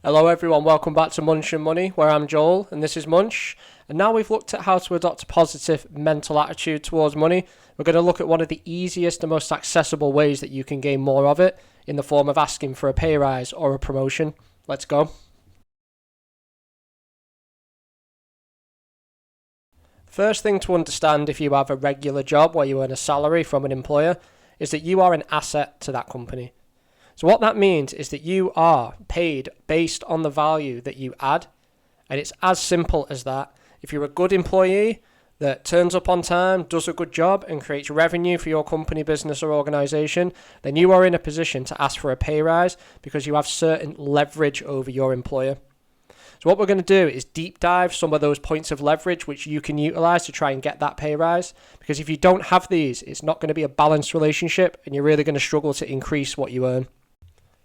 Hello everyone, welcome back to Munch and Money, where I'm Joel and this is Munch. And now we've looked at how to adopt a positive mental attitude towards money. We're going to look at one of the easiest and most accessible ways that you can gain more of it in the form of asking for a pay rise or a promotion. Let's go. First thing to understand if you have a regular job where you earn a salary from an employer is that you are an asset to that company. So what that means is that you are paid based on the value that you add, and it's as simple as that. If you're a good employee that turns up on time, does a good job, and creates revenue for your company, business, or organization, then you are in a position to ask for a pay rise because you have certain leverage over your employer. So what we're going to do is deep dive some of those points of leverage which you can utilize to try and get that pay rise. Because if you don't have these, it's not going to be a balanced relationship and you're really going to struggle to increase what you earn.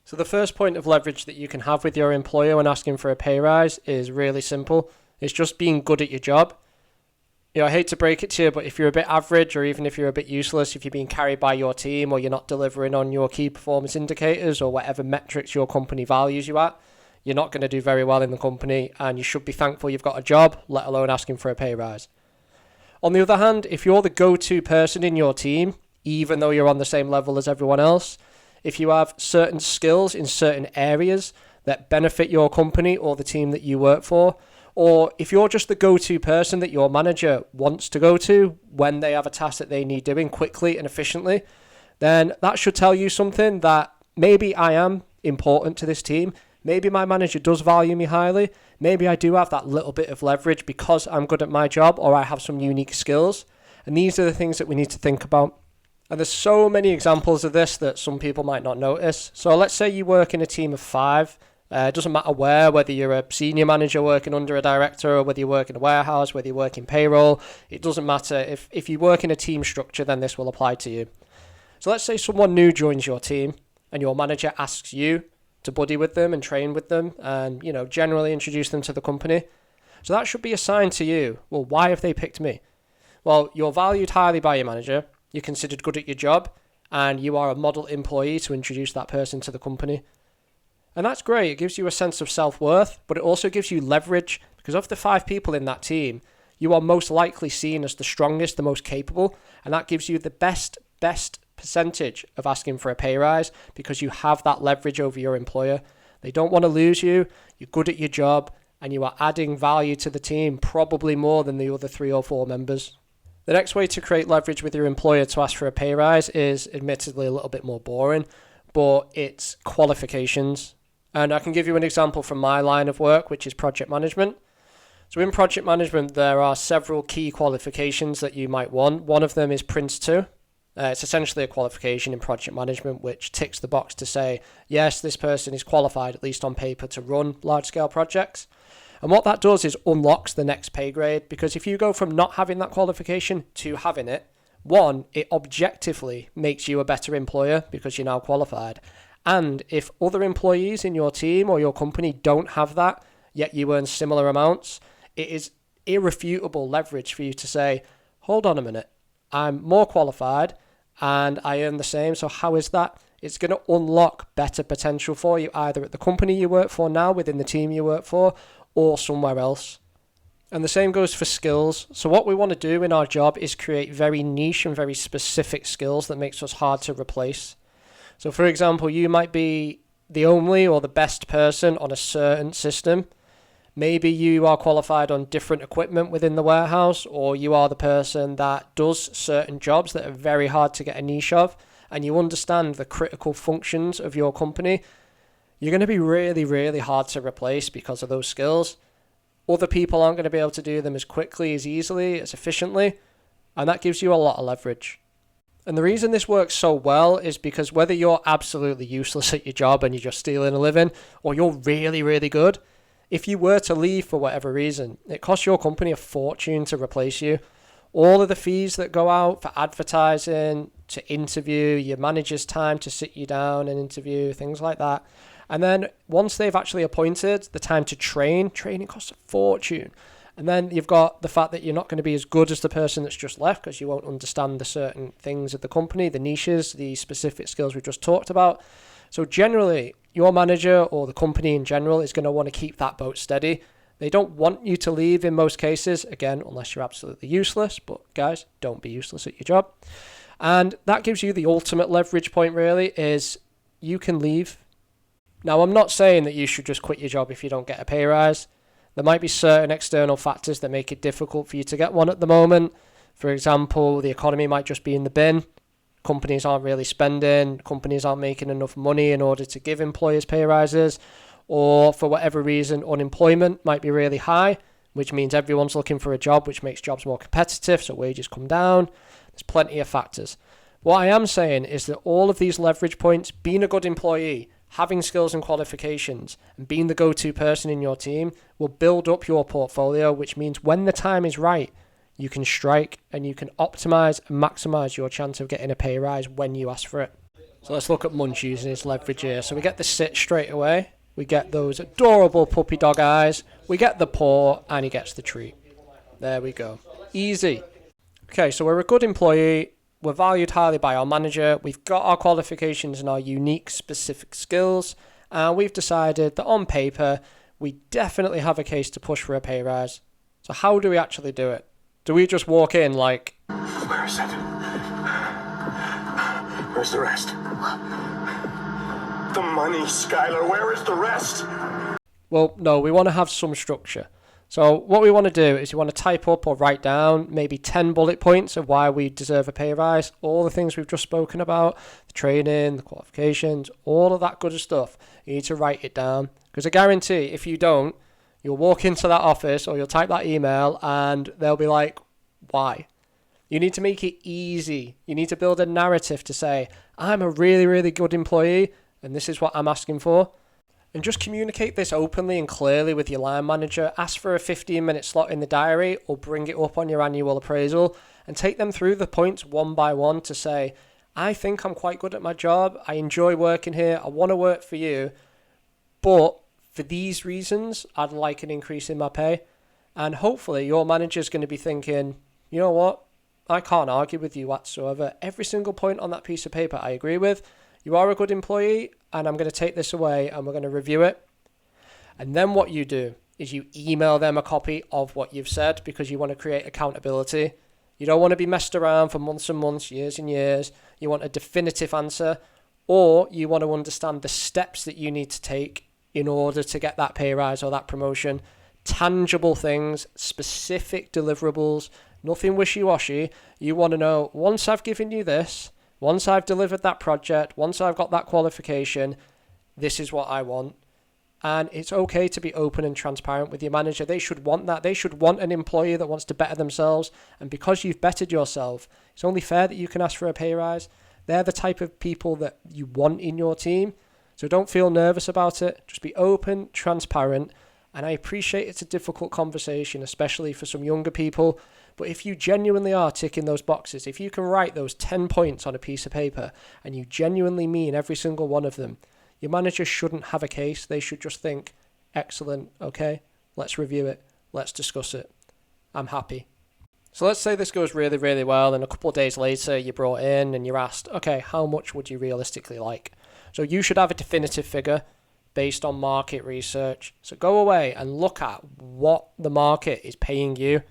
So the first point of leverage that you can have with your employer when asking for a pay rise is really simple. It's just being good at your job. I hate to break it to you, but if you're a bit average or even if you're a bit useless, if you're being carried by your team or you're not delivering on your key performance indicators or whatever metrics your company values you at, you're not going to do very well in the company and you should be thankful you've got a job, let alone asking for a pay rise. On the other hand, if you're the go-to person in your team, even though you're on the same level as everyone else, if you have certain skills in certain areas that benefit your company or the team that you work for, or if you're just the go-to person that your manager wants to go to when they have a task that they need doing quickly and efficiently, then that should tell you something that maybe I am important to this team. Maybe my manager does value me highly. Maybe I do have that little bit of leverage because I'm good at my job or I have some unique skills. And these are the things that we need to think about. And there's so many examples of this that some people might not notice. So let's say you work in a team of 5. It doesn't matter whether you're a senior manager working under a director or whether you work in a warehouse, whether you work in payroll. It doesn't matter. If you work in a team structure, then this will apply to you. So let's say someone new joins your team and your manager asks you to buddy with them and train with them and, generally introduce them to the company. So that should be a sign to you. Well, why have they picked me? Well, you're valued highly by your manager. You're considered good at your job, and you are a model employee to introduce that person to the company. And that's great. It gives you a sense of self-worth, but it also gives you leverage because of the 5 people in that team, you are most likely seen as the strongest, the most capable, and that gives you the best percentage of asking for a pay rise because you have that leverage over your employer. They don't want to lose you. You're good at your job, and you are adding value to the team, probably more than the other 3 or 4 members. The next way to create leverage with your employer to ask for a pay rise is admittedly a little bit more boring, but it's qualifications. And I can give you an example from my line of work, which is project management. So in project management, there are several key qualifications that you might want. One of them is Prince 2. It's essentially a qualification in project management which ticks the box to say, yes, this person is qualified, at least on paper, to run large-scale projects. And what that does is unlocks the next pay grade, because if you go from not having that qualification to having it, one, it objectively makes you a better employer because you're now qualified. And if other employees in your team or your company don't have that, yet you earn similar amounts, it is irrefutable leverage for you to say, hold on a minute, I'm more qualified and I earn the same, so how is that? It's going to unlock better potential for you either at the company you work for now, within the team you work for, or somewhere else. And the same goes for skills. So what we want to do in our job is create very niche and very specific skills that makes us hard to replace. So for example, you might be the only or the best person on a certain system. Maybe you are qualified on different equipment within the warehouse, or you are the person that does certain jobs that are very hard to get a niche of, and you understand the critical functions of your company. You're going to be really, really hard to replace because of those skills. Other people aren't going to be able to do them as quickly, as easily, as efficiently, and that gives you a lot of leverage. And the reason this works so well is because whether you're absolutely useless at your job and you're just stealing a living, or you're really, really good, if you were to leave for whatever reason, it costs your company a fortune to replace you. All of the fees that go out for advertising, to interview, your manager's time to sit you down and interview, things like that. And then once they've actually appointed, the time to training costs a fortune. And then you've got the fact that you're not going to be as good as the person that's just left because you won't understand the certain things of the company, the niches, the specific skills we just talked about. So generally, your manager or the company in general is going to want to keep that boat steady. They don't want you to leave in most cases, again, unless you're absolutely useless. But guys, don't be useless at your job. And that gives you the ultimate leverage point, really, is you can leave. Now, I'm not saying that you should just quit your job if you don't get a pay rise. There might be certain external factors that make it difficult for you to get one at the moment. For example, the economy might just be in the bin. Companies aren't really spending. Companies aren't making enough money in order to give employers pay rises. Or for whatever reason, unemployment might be really high, which means everyone's looking for a job, which makes jobs more competitive, so wages come down. There's plenty of factors. What I am saying is that all of these leverage points, being a good employee, having skills and qualifications, and being the go-to person in your team will build up your portfolio, which means when the time is right, you can strike and you can optimize and maximize your chance of getting a pay rise when you ask for it. So let's look at Munch using his leverage here. So we get the sit straight away. We get those adorable puppy dog eyes. We get the paw, and he gets the treat. There we go. Easy. Okay, so we're a good employee. We're valued highly by our manager. We've got our qualifications and our unique specific skills. And we've decided that on paper, we definitely have a case to push for a pay rise. So how do we actually do it? Do we just walk in like... Where is it? Where's the rest? The money, Skylar. Where is the rest? Well, no, we want to have some structure. So what we want to do is we want to type up or write down maybe 10 bullet points of why we deserve a pay rise, all the things we've just spoken about, the training, the qualifications, all of that good stuff. You need to write it down, because I guarantee if you don't, you'll walk into that office or you'll type that email and they'll be like, why? You need to make it easy. You need to build a narrative to say, I'm a really, really good employee and this is what I'm asking for. And just communicate this openly and clearly with your line manager. Ask for a 15-minute slot in the diary or bring it up on your annual appraisal and take them through the points one by one to say, I think I'm quite good at my job. I enjoy working here. I want to work for you. But for these reasons, I'd like an increase in my pay. And hopefully your manager's going to be thinking, you know what? I can't argue with you whatsoever. Every single point on that piece of paper I agree with. You are a good employee, and I'm going to take this away, and we're going to review it. And then what you do is you email them a copy of what you've said, because you want to create accountability. You don't want to be messed around for months and months, years and years. You want a definitive answer, or you want to understand the steps that you need to take in order to get that pay rise or that promotion. Tangible things, specific deliverables, nothing wishy-washy. You want to know, once I've given you this, once I've delivered that project, once I've got that qualification, this is what I want. And it's okay to be open and transparent with your manager. They should want that. They should want an employee that wants to better themselves. And because you've bettered yourself, it's only fair that you can ask for a pay rise. They're the type of people that you want in your team. So don't feel nervous about it. Just be open, transparent. And I appreciate it's a difficult conversation, especially for some younger people. But if you genuinely are ticking those boxes, if you can write those 10 points on a piece of paper and you genuinely mean every single one of them, your manager shouldn't have a case. They should just think, excellent, okay, let's review it. Let's discuss it. I'm happy. So let's say this goes really, really well, and a couple of days later you're brought in and you're asked, okay, how much would you realistically like? So you should have a definitive figure based on market research. So go away and look at what the market is paying you,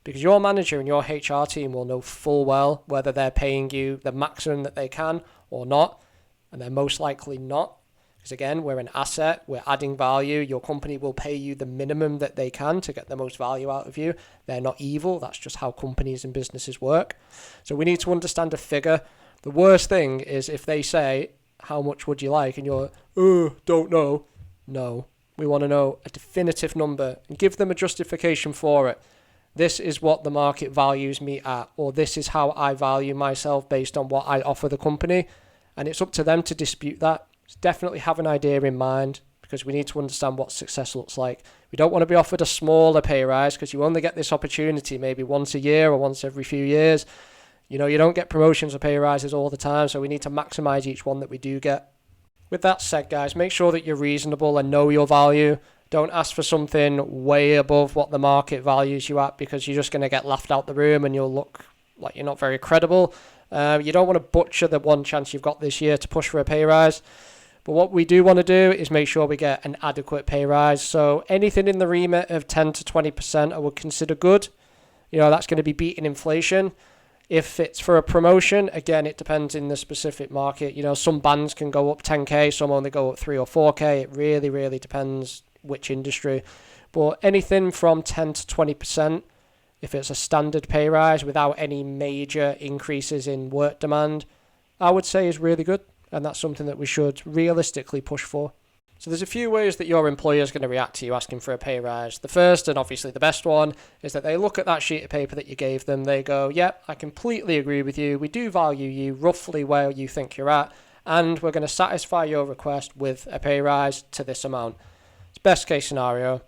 because your manager and your HR team will know full well whether they're paying you the maximum that they can or not, and they're most likely not. Because again, we're an asset, we're adding value. Your company will pay you the minimum that they can to get the most value out of you. They're not evil. That's just how companies and businesses work. So we need to understand a figure. The worst thing is if they say, how much would you like? And you're, don't know. No, we want to know a definitive number and give them a justification for it. This is what the market values me at, or this is how I value myself based on what I offer the company. And it's up to them to dispute that. So definitely have an idea in mind, because we need to understand what success looks like. We don't want to be offered a smaller pay rise, because you only get this opportunity maybe once a year or once every few years. You know, you don't get promotions or pay rises all the time, so we need to maximize each one that we do get. With that said, guys, make sure that you're reasonable and know your value. Don't ask for something way above what the market values you at, because you're just going to get laughed out the room and you'll look like you're not very credible. You don't want to butcher the one chance you've got this year to push for a pay rise. But what we do want to do is make sure we get an adequate pay rise. So anything in the remit of 10 to 20% I would consider good. That's going to be beating inflation. If it's for a promotion, again, it depends in the specific market. Some bands can go up 10k, some only go up 3 or 4k. It really, really depends which industry. But anything from 10 to 20%, if it's a standard pay rise without any major increases in work demand, I would say is really good. And that's something that we should realistically push for. So there's a few ways that your employer is going to react to you asking for a pay rise. The first, and obviously the best one, is that they look at that sheet of paper that you gave them. They go, yep, I completely agree with you. We do value you roughly where you think you're at, and we're going to satisfy your request with a pay rise to this amount. It's best case scenario.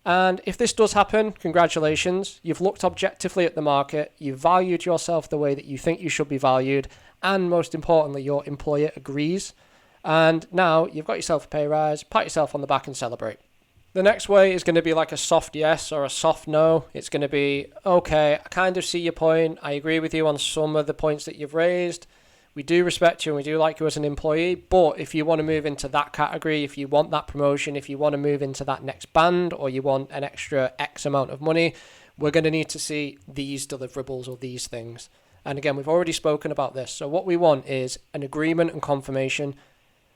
And if this does happen, congratulations. You've looked objectively at the market. You've valued yourself the way that you think you should be valued. And most importantly, your employer agrees. And now you've got yourself a pay rise, pat yourself on the back and celebrate. The next way is going to be like a soft yes or a soft no. It's going to be, okay, I kind of see your point. I agree with you on some of the points that you've raised. We do respect you and we do like you as an employee. But if you want to move into that category, if you want that promotion, if you want to move into that next band, or you want an extra X amount of money, we're going to need to see these deliverables or these things. And again, we've already spoken about this. So what we want is an agreement and confirmation.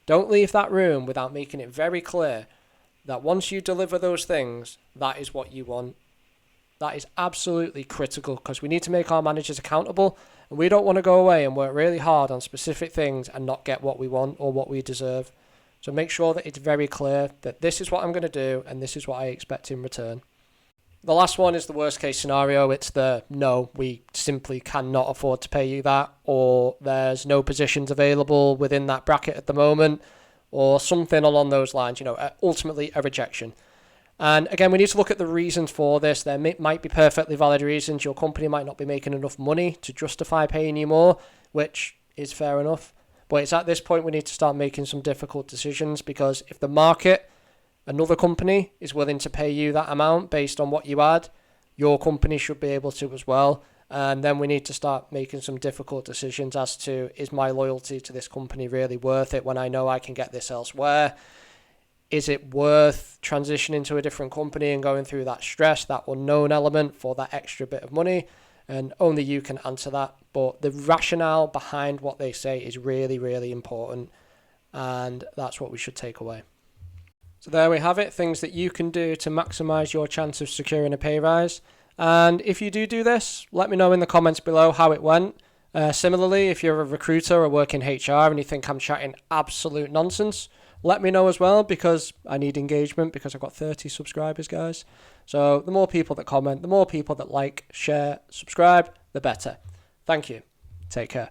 Don't leave that room without making it very clear that once you deliver those things, that is what you want. That is absolutely critical, because we need to make our managers accountable, and we don't want to go away and work really hard on specific things and not get what we want or what we deserve. So make sure that it's very clear that this is what I'm going to do and this is what I expect in return. The last one is the worst case scenario. It's the no, we simply cannot afford to pay you that, or there's no positions available within that bracket at the moment, or something along those lines, ultimately a rejection. And again, we need to look at the reasons for this. There might be perfectly valid reasons. Your company might not be making enough money to justify paying you more, which is fair enough. But it's at this point we need to start making some difficult decisions, because if the market, another company, is willing to pay you that amount based on what you add, your company should be able to as well. And then we need to start making some difficult decisions as to, is my loyalty to this company really worth it when I know I can get this elsewhere? Is it worth transitioning to a different company and going through that stress, that unknown element for that extra bit of money? And only you can answer that. But the rationale behind what they say is really, really important. And that's what we should take away. So there we have it, things that you can do to maximize your chance of securing a pay rise. And if you do this, let me know in the comments below how it went. Similarly, if you're a recruiter or work in HR and you think I'm chatting absolute nonsense, let me know as well, because I need engagement, because I've got 30 subscribers, guys. So the more people that comment, the more people that like, share, subscribe, the better. Thank you. Take care.